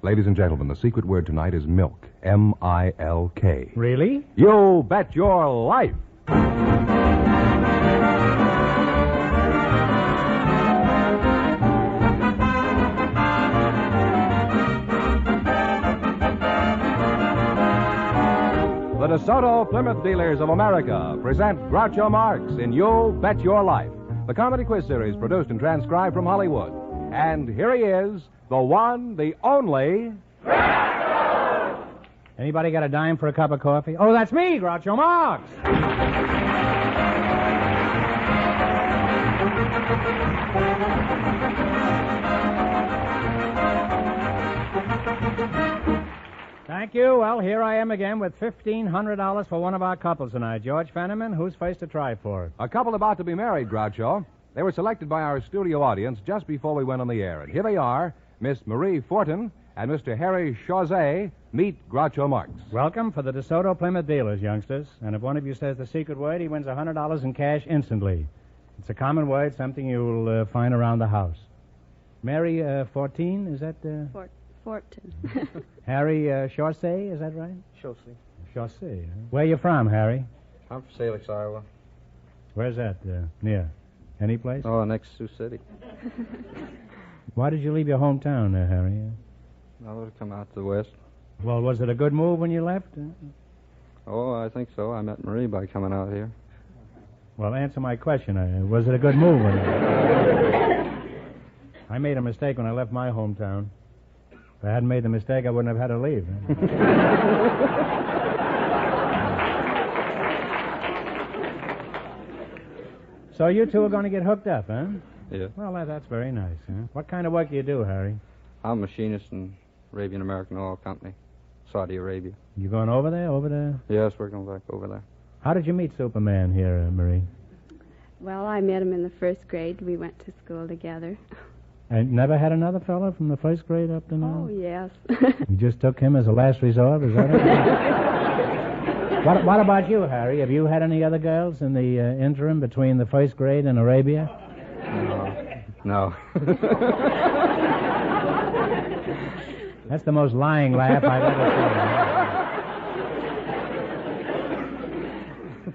Ladies and gentlemen, the secret word tonight is milk. M-I-L-K. Really? You bet your life! The DeSoto Plymouth Dealers of America present Groucho Marx in You Bet Your Life, the comedy quiz series produced and transcribed from Hollywood. And here he is, the one, the only... Groucho! Anybody got a dime for a cup of coffee? Oh, that's me, Groucho Marx! Thank you. Well, here I am again with $1,500 for one of our couples tonight. George Fenneman, who's first to try for it? A couple about to be married, Groucho. They were selected by our studio audience just before we went on the air. And here they are, Miss Marie Fortin and Mr. Harry Chauzet. Meet Groucho Marx. Welcome for the DeSoto Plymouth Dealers, youngsters. And if one of you says the secret word, he wins $100 in cash instantly. It's a common word, something you'll find around the house. Mary 14, is that... Fortin. Harry Chauzet, is that right? Chauncey. Chauzet. Where you from, Harry? I'm from Salix, Iowa. Where's that? Near? Any place? Oh, next Sioux City. Why did you leave your hometown, Harry? I would have come out to the west. Well, was it a good move when you left? Oh, I think so. I met Marie by coming out here. Well, answer my question. Was it a good move when you left? I made a mistake when I left my hometown. If I hadn't made the mistake, I wouldn't have had to leave. So you two are going to get hooked up, huh? Yeah. Well, that's very nice, huh? What kind of work do you do, Harry? I'm a machinist in Arabian American Oil Company, Saudi Arabia. You going over there? Yes, we're going back over there. How did you meet Superman here, Marie? Well, I met him in the first grade. We went to school together. And never had another fellow from the first grade up to now? Oh, yes. You just took him as a last resort, is that it? What about you, Harry? Have you had any other girls in the interim between the first grade and Arabia? No. That's the most lying laugh I've ever seen.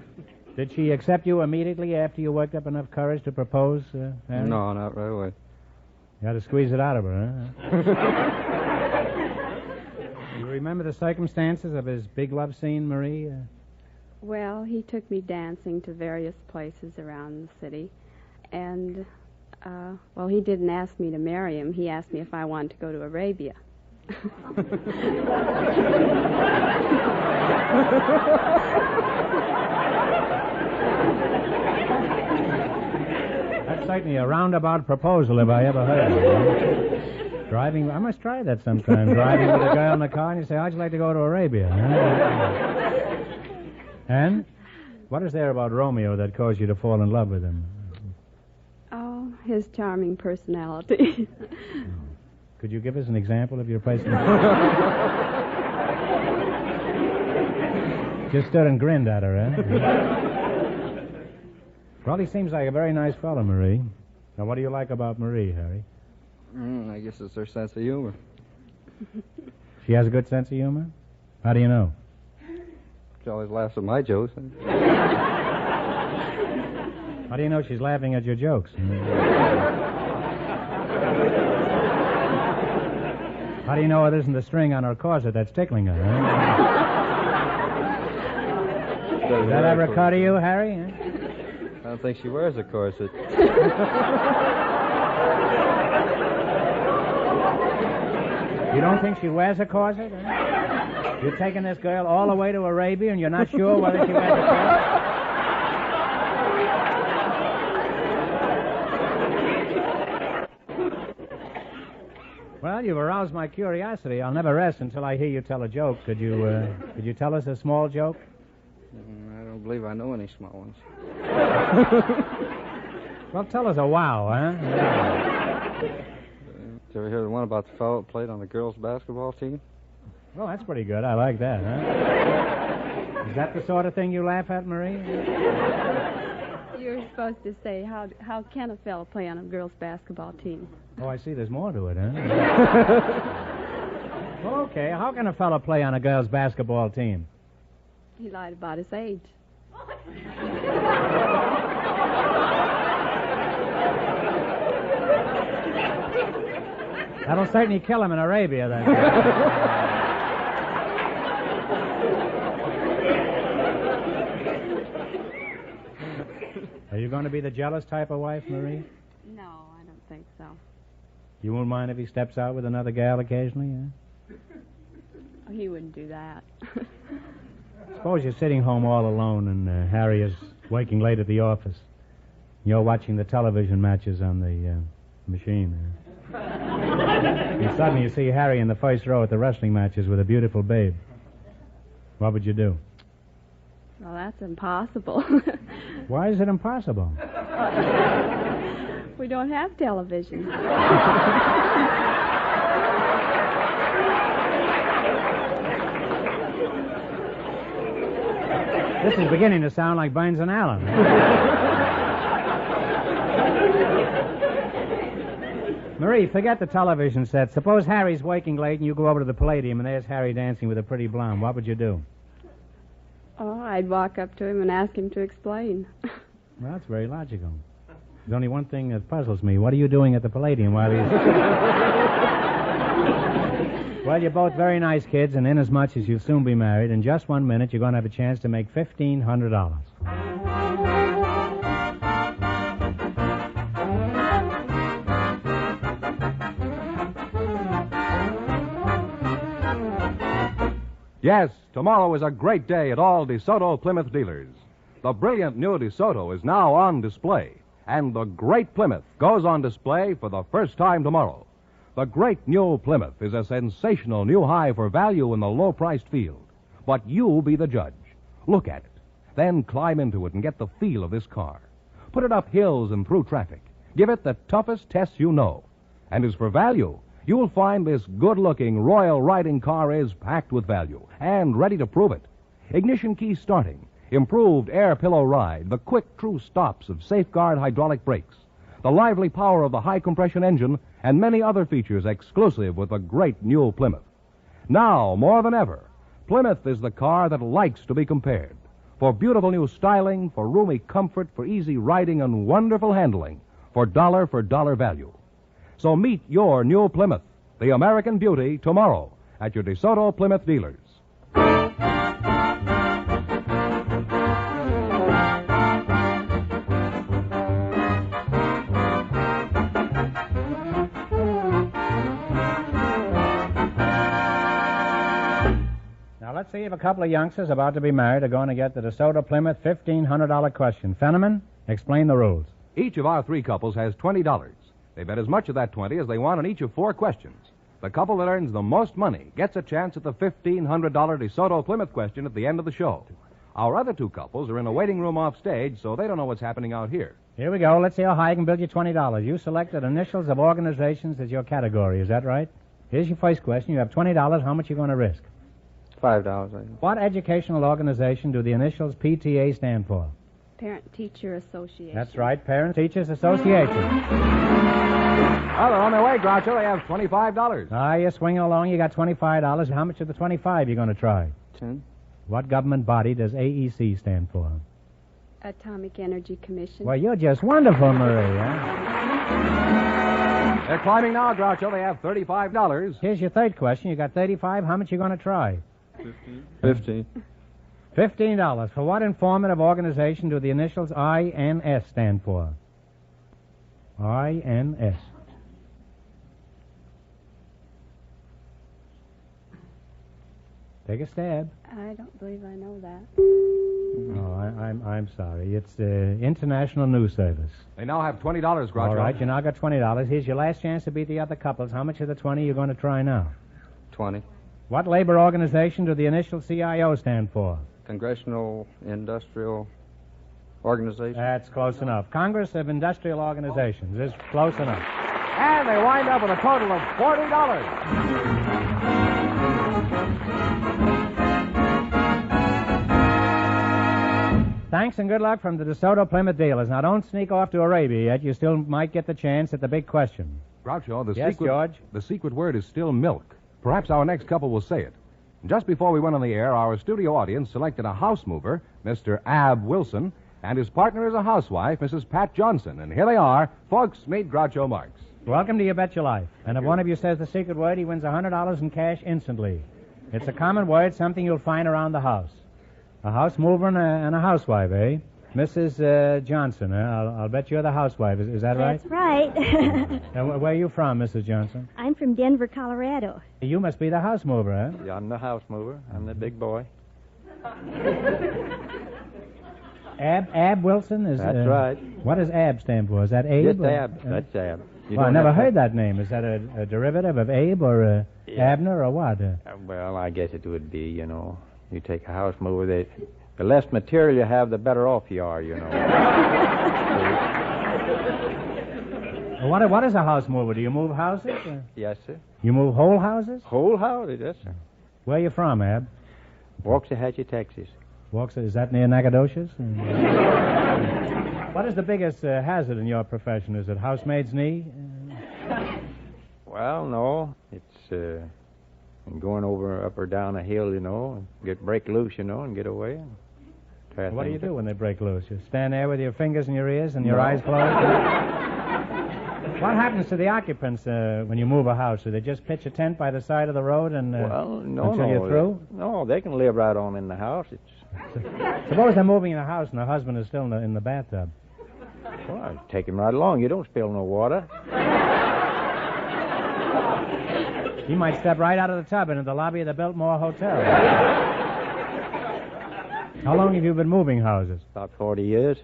Did she accept you immediately after you worked up enough courage to propose, Harry? No, not right away. You had to squeeze it out of her, huh? You remember the circumstances of his big love scene, Marie? Well, he took me dancing to various places around the city. And, he didn't ask me to marry him. He asked me if I wanted to go to Arabia. That's certainly a roundabout proposal if I ever heard it. Driving, I must try that sometime. Driving with a girl in the car and you say, how'd you like to go to Arabia? And what is there about Romeo that caused you to fall in love with him? Oh, his charming personality. Could you give us an example of your personality? Just stood and grinned at her, eh? Well, he seems like a very nice fellow, Marie. Now, what do you like about Marie, Harry? I guess it's her sense of humor. She has a good sense of humor? How do you know? She always laughs at my jokes. How do you know she's laughing at your jokes? How do you know it isn't the string on her corset that's tickling her? Huh? Does that ever occur to you, Harry? Huh? I don't think she wears a corset. You don't think she wears a corset? Huh? You're taking this girl all the way to Arabia and you're not sure whether she wears a corset? Well, you've aroused my curiosity. I'll never rest until I hear you tell a joke. Could you tell us a small joke? I don't believe I know any small ones. Well, tell us a wow, huh? Did you ever hear the one about the fellow that played on the girls' basketball team? Well, that's pretty good. I like that, huh? Is that the sort of thing you laugh at, Marie? You're supposed to say, how can a fellow play on a girls' basketball team? Oh, I see. There's more to it, huh? Okay, how can a fellow play on a girls' basketball team? He lied about his age. That'll certainly kill him in Arabia, then. Are you going to be the jealous type of wife, Marie? No, I don't think so. You won't mind if he steps out with another gal occasionally, eh? Oh, he wouldn't do that. Suppose you're sitting home all alone and Harry is waking late at the office. You're watching the television matches on the machine. And suddenly you see Harry in the first row at the wrestling matches with a beautiful babe. What would you do? Well, that's impossible. Why is it impossible? We don't have television. This is beginning to sound like Burns and Allen. Marie, forget the television set. Suppose Harry's waking late and you go over to the Palladium and there's Harry dancing with a pretty blonde. What would you do? Oh, I'd walk up to him and ask him to explain. Well, that's very logical. There's only one thing that puzzles me. What are you doing at the Palladium while he's... Well, you're both very nice kids, and inasmuch as you'll soon be married, in just 1 minute you're going to have a chance to make $1,500. Yes, tomorrow is a great day at all DeSoto Plymouth dealers. The brilliant new DeSoto is now on display, and the great Plymouth goes on display for the first time tomorrow. The great new Plymouth is a sensational new high for value in the low-priced field. But you be the judge. Look at it. Then climb into it and get the feel of this car. Put it up hills and through traffic. Give it the toughest test you know. And as for value, you'll find this good-looking royal riding car is packed with value and ready to prove it. Ignition key starting, improved air pillow ride, the quick true stops of Safeguard hydraulic brakes, the lively power of the high-compression engine, and many other features exclusive with the great new Plymouth. Now, more than ever, Plymouth is the car that likes to be compared. For beautiful new styling, for roomy comfort, for easy riding and wonderful handling, for dollar value. So meet your new Plymouth, the American beauty, tomorrow at your DeSoto Plymouth dealers. Now, let's see if a couple of youngsters about to be married are going to get the DeSoto Plymouth $1,500 question. Fenneman, explain the rules. Each of our three couples has $20. They bet as much of that 20 as they want on each of 4 questions. The couple that earns the most money gets a chance at the $1,500 DeSoto Plymouth question at the end of the show. Our other 2 couples are in a waiting room off stage, so they don't know what's happening out here. Here we go. Let's see how high I can build you $20. You selected initials of organizations as your category. Is that right? Here's your first question. You have $20. How much are you going to risk? $5, I think. What educational organization do the initials PTA stand for? Parent-Teacher Association. That's right, Parent Teachers Association. Well, they're on their way, Groucho. They have $25. You're swinging along. You got $25. How much of the 25 you going to try? 10. What government body does AEC stand for? Atomic Energy Commission. Well, you're just wonderful, Marie, huh? They're climbing now, Groucho. They have $35. Here's your third question. You got 35. How much you going to try? 15. $15. For what informative organization do the initials INS stand for? INS. Take a stab. I don't believe I know that. Oh, I'm sorry. It's the International News Service. They now have $20, Groucho. All right, you now got $20. Here's your last chance to beat the other couples. How much of the 20 are you going to try now? 20. What labor organization do the initial CIO stand for? Congressional Industrial Organization. That's close enough. Congress of Industrial Organizations is close enough. And they wind up with a total of $40. Thanks and good luck from the DeSoto Plymouth dealers. Now, don't sneak off to Arabia yet. You still might get the chance at the big question. Groucho, Yes, George? the secret word is still milk. Perhaps our next couple will say it. Just before we went on the air, our studio audience selected a house mover, Mr. Ab Wilson, and his partner is a housewife, Mrs. Pat Johnson. And here they are. Folks, meet Groucho Marx. Welcome to You Bet Your Life. And if one of you says the secret word, he wins $100 in cash instantly. It's a common word, something you'll find around the house. A house mover and a housewife, eh? Mrs. Johnson, I'll bet you're the housewife. Is that right? That's right. And where are you from, Mrs. Johnson? I'm from Denver, Colorado. You must be the house mover, eh? Yeah, I'm the house mover. I'm the big boy. Ab Wilson? That's right. What does Ab stand for? Is that Abe? Just Ab. That's Ab. Well, I never heard that name. Is that a derivative of Abe or Abner or what? Well, I guess it would be, you know. You take a house mover, the less material you have, the better off you are, you know. Well, what is a house mover? Do you move houses? Yes, sir. You move whole houses? Whole houses, yes, sir. Where are you from, Ab? Waxahachie, Texas. Is that near Nacogdoches? What is the biggest hazard in your profession? Is it housemaid's knee? Well, no. It's going up or down a hill, you know, and break loose, you know, and get away. What do you do when they break loose? You stand there with your fingers in your ears and your eyes closed? What happens to the occupants when you move a house? Do they just pitch a tent by the side of the road and until you're through? No, they can live right on in the house. Suppose they're moving in the house and the husband is still in the bathtub. Well, I'd take him right along. You don't spill no water. He might step right out of the tub into the lobby of the Biltmore Hotel. How long have you been moving houses? About 40 years.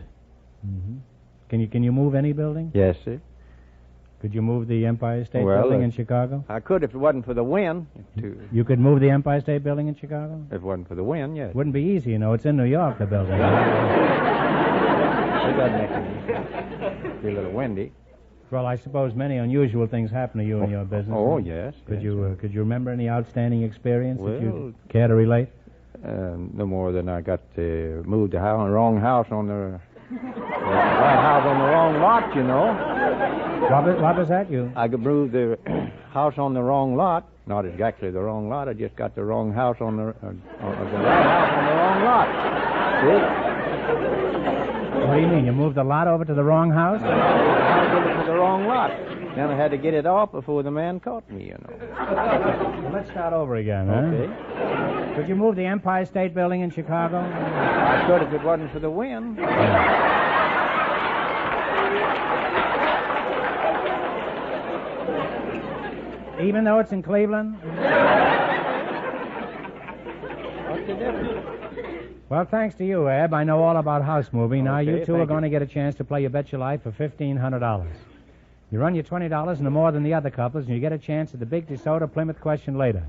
Mm-hmm. Can you move any building? Yes, sir. Could you move the Empire State Building in Chicago? I could if it wasn't for the wind. You could move the Empire State Building in Chicago? If it wasn't for the wind, yes. Wouldn't be easy, you know. It's in New York, the building. It doesn't make it be a little windy. Well, I suppose many unusual things happen to you in your business. Oh, yes. Could you remember any outstanding experience that you care to relate? No more than I got to move the wrong house on the right house on the wrong lot, you know. What was that? I could move the house on the wrong lot. Not exactly the wrong lot. I just got the wrong house on the right house on the wrong lot. See? What do you mean? You moved the lot over to the wrong house? To the wrong lot. Then I had to get it off before the man caught me, you know. Well, let's start over again, huh? Okay. Could you move the Empire State Building in Chicago? I could if it wasn't for the wind. Even though it's in Cleveland? What's the difference? Well, thanks to you, Ab, I know all about house moving. Now, Okay, you two are going to get a chance to play You Bet Your Life for $1,500. You run your $20 into more than the other couples, and you get a chance at the big DeSoto Plymouth question later.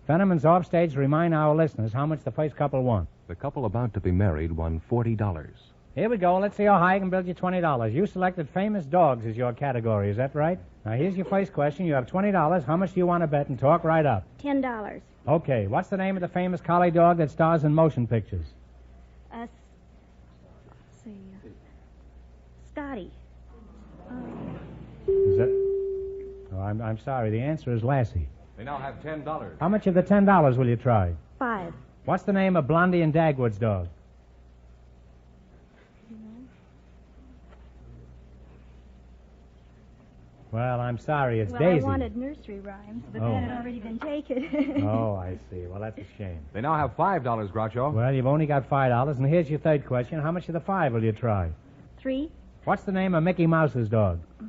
Fenneman's offstage to remind our listeners how much the first couple won. The couple about to be married won $40. Here we go. Let's see how high I can build you $20. You selected famous dogs as your category. Is that right? Now, here's your first question. You have $20. How much do you want to bet? And talk right up. $10. Okay. What's the name of the famous collie dog that stars in motion pictures? Let's see. Scotty. Is that... Oh, I'm sorry. The answer is Lassie. They now have $10. How much of the $10 will you try? 5. What's the name of Blondie and Dagwood's dog? Well, I'm sorry. It's Daisy. I wanted nursery rhymes, but that had already been taken. Oh, I see. Well, that's a shame. They now have $5, Groucho. Well, you've only got $5, and here's your third question. How much of the 5 will you try? 3. What's the name of Mickey Mouse's dog? Do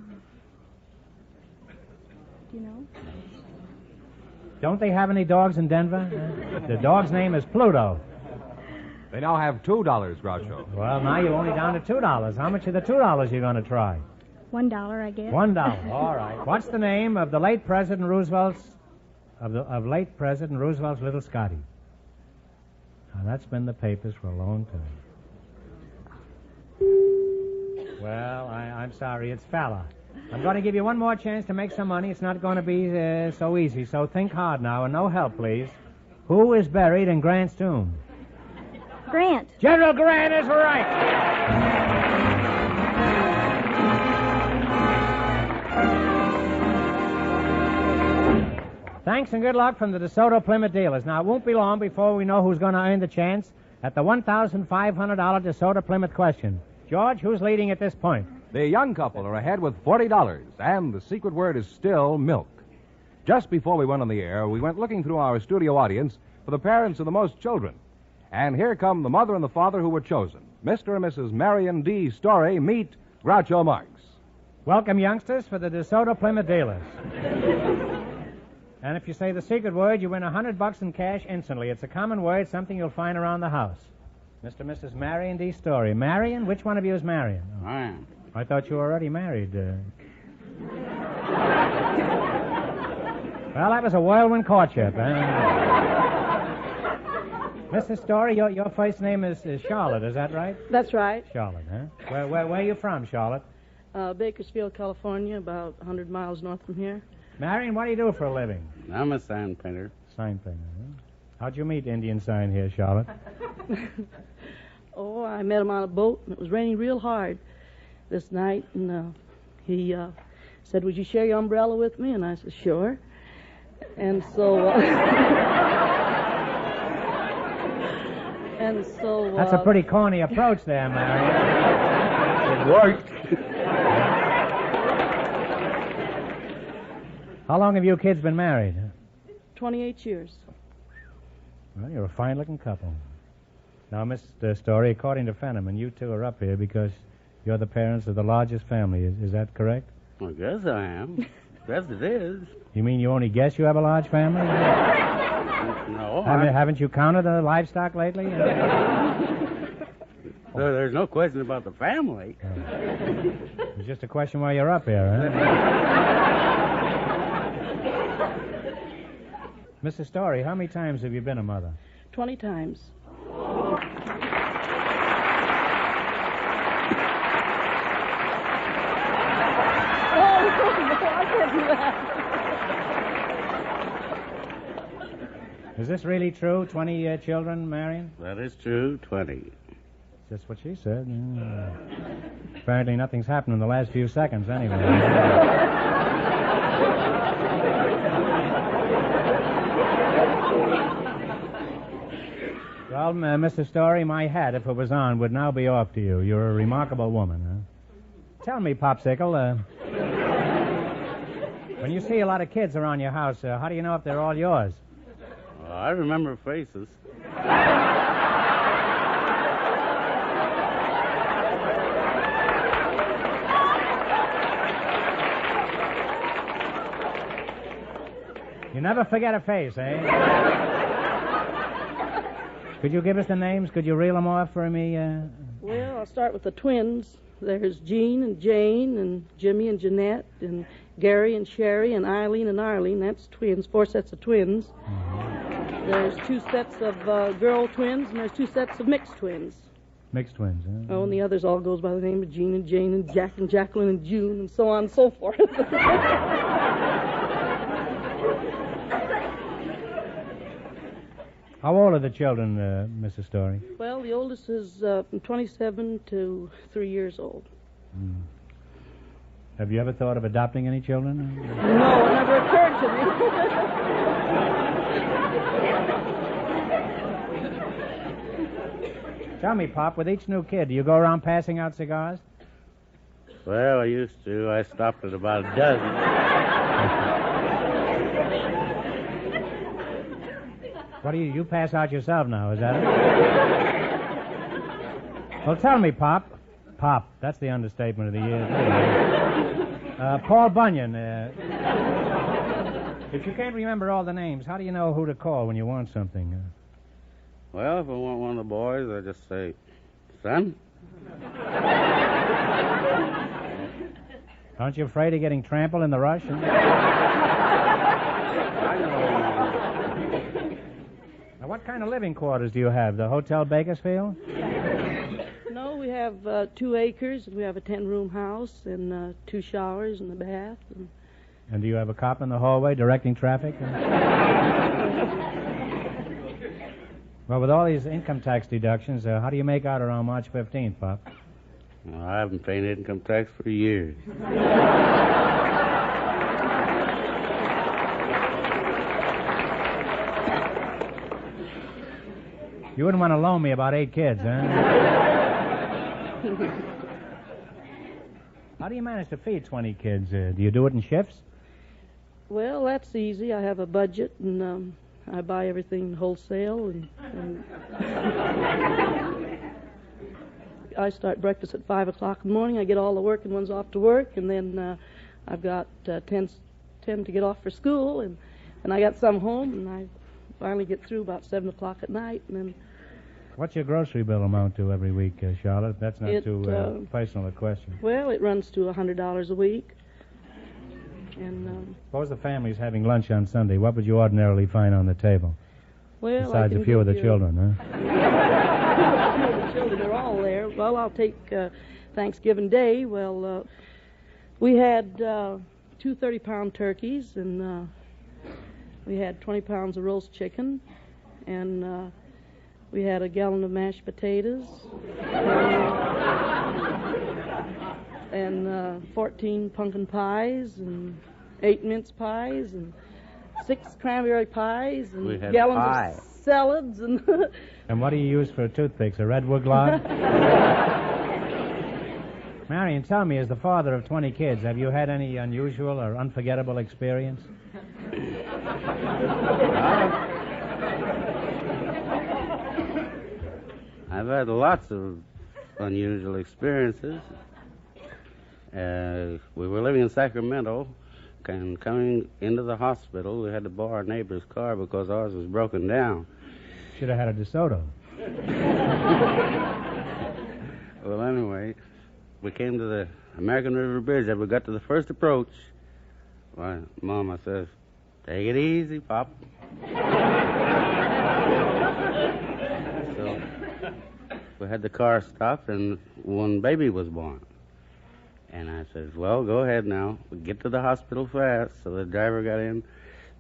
you know? Don't they have any dogs in Denver? The dog's name is Pluto. They now have $2, Groucho. Well, now you're only down to $2. How much of the $2 you going to try? $1, I guess. $1. All right. What's the name of the late President Roosevelt's late President Roosevelt's little Scotty? Now, that's been in the papers for a long time. Well, I'm sorry. It's Falla. I'm going to give you one more chance to make some money. It's not going to be so easy, so think hard now, and no help, please. Who is buried in Grant's tomb? Grant. General Grant is right. Thanks and good luck from the DeSoto Plymouth dealers. Now, it won't be long before we know who's going to earn the chance at the $1,500 DeSoto Plymouth question. George, who's leading at this point? The young couple are ahead with $40, and the secret word is still milk. Just before we went on the air, we went looking through our studio audience for the parents of the most children. And here come the mother and the father who were chosen. Mr. and Mrs. Marion D. Story meet Groucho Marx. Welcome, youngsters, for the DeSoto Plymouth dealers. And if you say the secret word, you win $100 in cash instantly. It's a common word, something you'll find around the house. Mr. and Mrs. Marion D. Story. Marion? Which one of you is Marion? Oh. I am. I thought you were already married. Well, that was a whirlwind courtship. Mrs. Story, your first name is Charlotte, is that right? That's right. Charlotte, huh? Where are you from, Charlotte? Bakersfield, California, about 100 miles north from here. Marion, what do you do for a living? I'm a sign painter. Sign painter, huh? How'd you meet Indian Sign here, Charlotte? Oh, I met him on a boat, and it was raining real hard this night, and he said, would you share your umbrella with me? And I said, sure. And so... That's a pretty corny approach there, Marion. It worked. How long have you kids been married? 28 years. Well, you're a fine-looking couple. Now, Mr. Story, according to Fenneman, you two are up here because you're the parents of the largest family. Is that correct? I guess I am. Yes, it is. You mean you only guess you have a large family? No. Haven't you counted the livestock lately? There's no question about the family. It's just a question why you're up here, huh? Mrs. Story, how many times have you been a mother? 20 times. Is this really true? 20 children, Marion? That is true, 20. Just what she said. Yeah. Apparently nothing's happened in the last few seconds, anyway. Well, Mr. Story, my hat, if it was on, would now be off to you. You're a remarkable woman, huh? Tell me, Popsicle, when you see a lot of kids around your house, how do you know if they're all yours? Well, I remember faces. You never forget a face, eh? Could you give us the names? Could you reel them off for me? Well, I'll start with the twins. There's Jean and Jane and Jimmy and Jeanette and Gary and Sherry and Eileen and Arlene. That's twins, 4 sets of twins. Mm-hmm. There's 2 sets of girl twins, and there's 2 sets of mixed twins. Mixed twins, huh? Oh, and the others all goes by the name of Jean and Jane and Jack and Jacqueline and June and so on and so forth. How old are the children, Mrs. Story? Well, the oldest is from 27 to 3 years old. Mm. Have you ever thought of adopting any children? No, it never occurred to me. Tell me, Pop, with each new kid, do you go around passing out cigars? Well, I used to. I stopped at about a dozen. What do you pass out yourself now, is that it? Well, tell me, Pop. Pop, that's the understatement of the year. Paul Bunyan, if you can't remember all the names, how do you know who to call when you want something? Well, if I want one of the boys, I just say, son. Aren't you afraid of getting trampled in the rush? Now, what kind of living quarters do you have? The Hotel Bakersfield? No, we have 2 acres, and we have a 10-room house, and 2 showers and a bath. And do you have a cop in the hallway directing traffic? Well, with all these income tax deductions, how do you make out around March 15th, Pop? Well, I haven't paid income tax for years. You wouldn't want to loan me about 8 kids, huh? How do you manage to feed 20 kids? Do you do it in shifts? Well, that's easy. I have a budget, and I buy everything wholesale, and I start breakfast at 5 o'clock in the morning. I get all the working ones off to work, and then I've got 10 to get off for school, and I got some home, and I finally get through about 7 o'clock at night, and then... What's your grocery bill amount to every week, Charlotte? That's not too personal a question. Well, it runs to $100 a week. And suppose the family's having lunch on Sunday. What would you ordinarily find on the table? Well, besides a few of the children, huh? The children are all there. Well, I'll take Thanksgiving Day. Well, we had 2 30-pound turkeys, and we had 20 pounds of roast chicken, and we had a gallon of mashed potatoes, and 14 pumpkin pies, and 8 mince pies, and 6 cranberry pies, and gallons of salads, and... And what do you use for toothpicks, a redwood log? Marion, tell me, as the father of 20 kids, have you had any unusual or unforgettable experience? I've had lots of unusual experiences. We were living in Sacramento, and coming into the hospital, we had to borrow our neighbor's car because ours was broken down. Should have had a DeSoto. Well, anyway, we came to the American River Bridge. As we got to the first approach, my Mama says, "Take it easy, Pop." So we had the car stopped, and one baby was born. And I said, "Well, go ahead now. We get to the hospital fast." So the driver got in.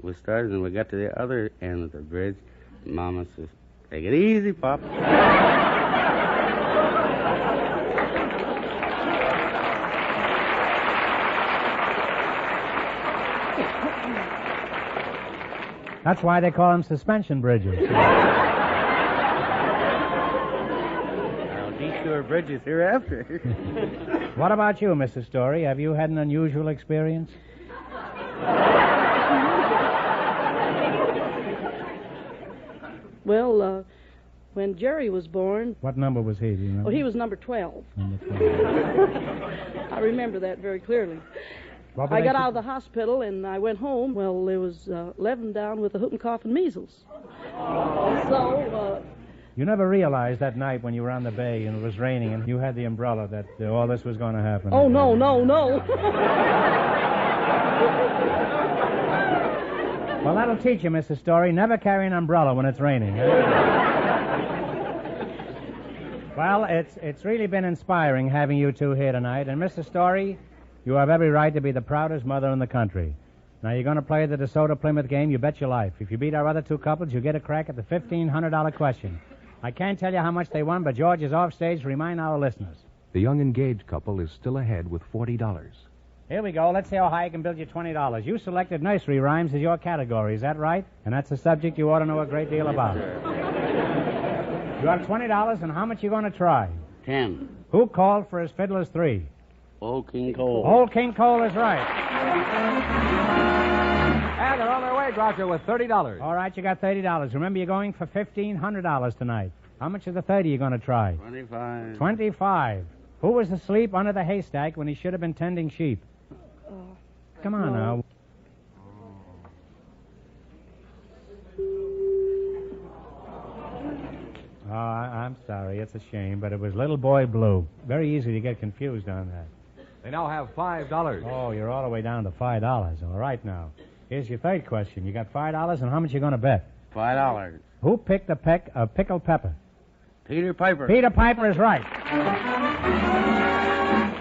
We started, and we got to the other end of the bridge. Mama says, "Take it easy, Pop." That's why they call them suspension bridges. Detour bridges hereafter. What about you, Mrs. Story? Have you had an unusual experience? Well, when Jerry was born... What number was he, do you remember? Oh, he was number 12. Number 12. I remember that very clearly. I got out of the hospital, and I went home. Well, there was 11 down with the whooping cough and measles. So... You never realized that night when you were on the bay and it was raining and you had the umbrella that all this was going to happen. Oh, no. Well, that'll teach you, Mrs. Story. Never carry an umbrella when it's raining. Well, it's really been inspiring having you two here tonight. And, Mrs. Story, you have every right to be the proudest mother in the country. Now, you're going to play the DeSoto Plymouth game, you bet your life. If you beat our other two couples, you get a crack at the $1,500 question. I can't tell you how much they won, but George is off stage to remind our listeners. The young engaged couple is still ahead with $40. Here we go. Let's see how high I can build you $20. You selected nursery rhymes as your category. Is that right? And that's a subject you ought to know a great deal about. You got $20, and how much you going to try? 10. Who called for his fiddlers 3? Old King Cole. Old King Cole is right. And they're on their way, Groucho, with $30. All right, you got $30. Remember, you're going for $1,500 tonight. How much of the 30 you going to try? 25. 25. Who was asleep under the haystack when he should have been tending sheep? Come on now. Oh, I'm sorry. It's a shame, but it was Little Boy Blue. Very easy to get confused on that. They now have $5. Oh, you're all the way down to $5. All right, now. Here's your third question. You got $5, and how much you going to bet? $5. Who picked a peck of pickled pepper? Peter Piper. Peter Piper is right.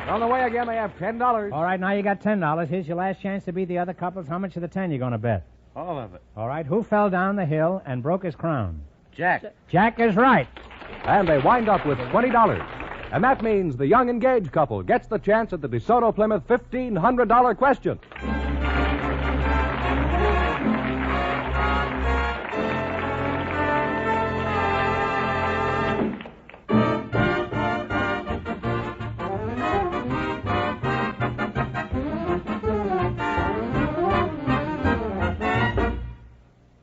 On the way again, they have $10. All right, now you got $10. Here's your last chance to beat the other couples. How much of the 10 you going to bet? All of it. All right, who fell down the hill and broke his crown? Jack. Jack is right. And they wind up with $20. And that means the young engaged couple gets the chance at the DeSoto Plymouth $1,500 question.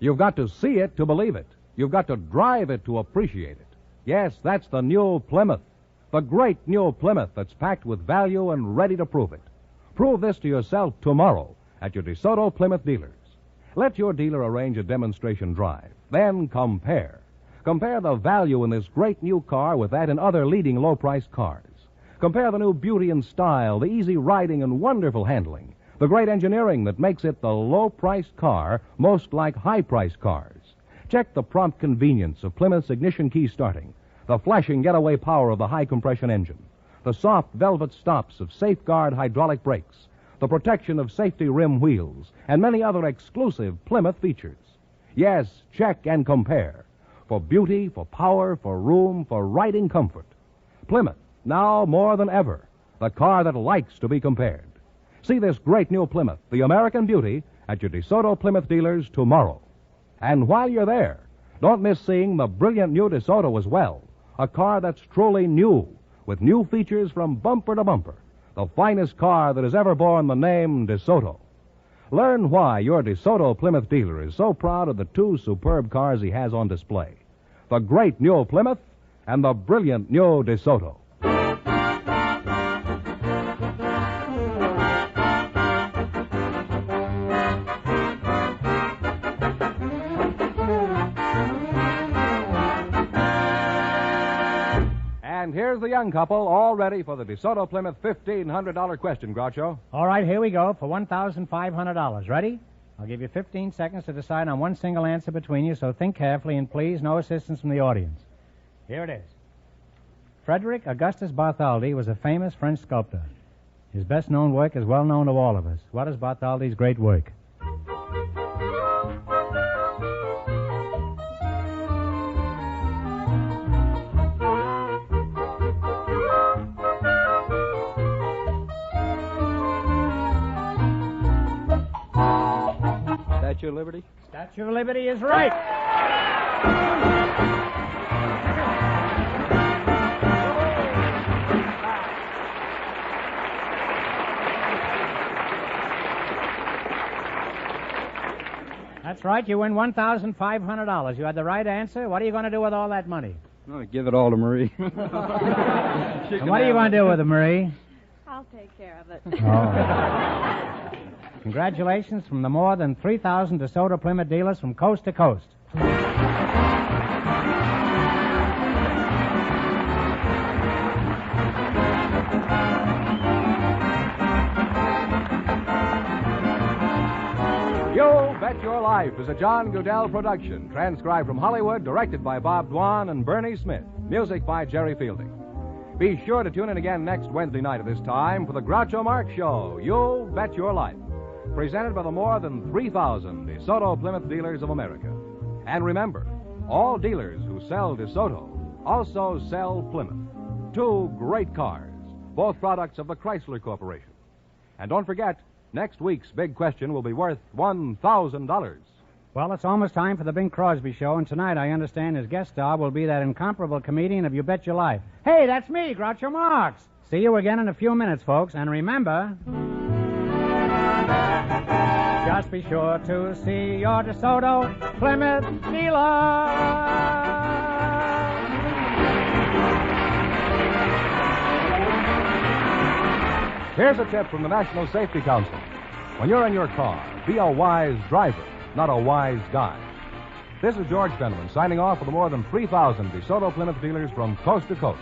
You've got to see it to believe it. You've got to drive it to appreciate it. Yes, that's the new Plymouth. The great new Plymouth that's packed with value and ready to prove it. Prove this to yourself tomorrow at your DeSoto Plymouth dealers. Let your dealer arrange a demonstration drive. Then compare. Compare the value in this great new car with that in other leading low-priced cars. Compare the new beauty and style, the easy riding and wonderful handling, the great engineering that makes it the low-priced car most like high-priced cars. Check the prompt convenience of Plymouth's ignition key starting, the flashing getaway power of the high-compression engine, the soft velvet stops of Safeguard hydraulic brakes, the protection of safety rim wheels, and many other exclusive Plymouth features. Yes, check and compare. For beauty, for power, for room, for riding comfort. Plymouth, now more than ever, the car that likes to be compared. See this great new Plymouth, the American beauty, at your DeSoto Plymouth dealers tomorrow. And while you're there, don't miss seeing the brilliant new DeSoto as well, a car that's truly new, with new features from bumper to bumper, the finest car that has ever borne the name DeSoto. Learn why your DeSoto Plymouth dealer is so proud of the two superb cars he has on display, the great new Plymouth and the brilliant new DeSoto. And here's the young couple all ready for the DeSoto Plymouth $1,500 question, Groucho. All right, here we go for $1,500. Ready? I'll give you 15 seconds to decide on one single answer between you, so think carefully and please, no assistance from the audience. Here it is. Frederick Augustus Bartholdi was a famous French sculptor. His best-known work is well known to all of us. What is Bartholdi's great work? Statue of Liberty? Statue of Liberty is right. That's right. You win $1,500. You had the right answer. What are you going to do with all that money? No, give it all to Marie. And what are you going to do with it, Marie? I'll take care of it. Oh. Congratulations from the more than 3,000 DeSoto Plymouth dealers from coast to coast. You Bet Your Life is a John Goodell production, transcribed from Hollywood, directed by Bob Dwan and Bernie Smith, music by Jerry Fielding. Be sure to tune in again next Wednesday night at this time for the Groucho Marx Show, You Bet Your Life, presented by the more than 3,000 DeSoto Plymouth dealers of America. And remember, all dealers who sell DeSoto also sell Plymouth, two great cars, both products of the Chrysler Corporation. And don't forget, next week's big question will be worth $1,000. Well, it's almost time for the Bing Crosby Show, and tonight I understand his guest star will be that incomparable comedian of You Bet Your Life. Hey, that's me, Groucho Marx. See you again in a few minutes, folks, and remember, just be sure to see your DeSoto Plymouth dealer. Here's a tip from the National Safety Council. When you're in your car, be a wise driver, not a wise guy. This is George Fenneman signing off for the more than 3,000 DeSoto Plymouth dealers from coast to coast.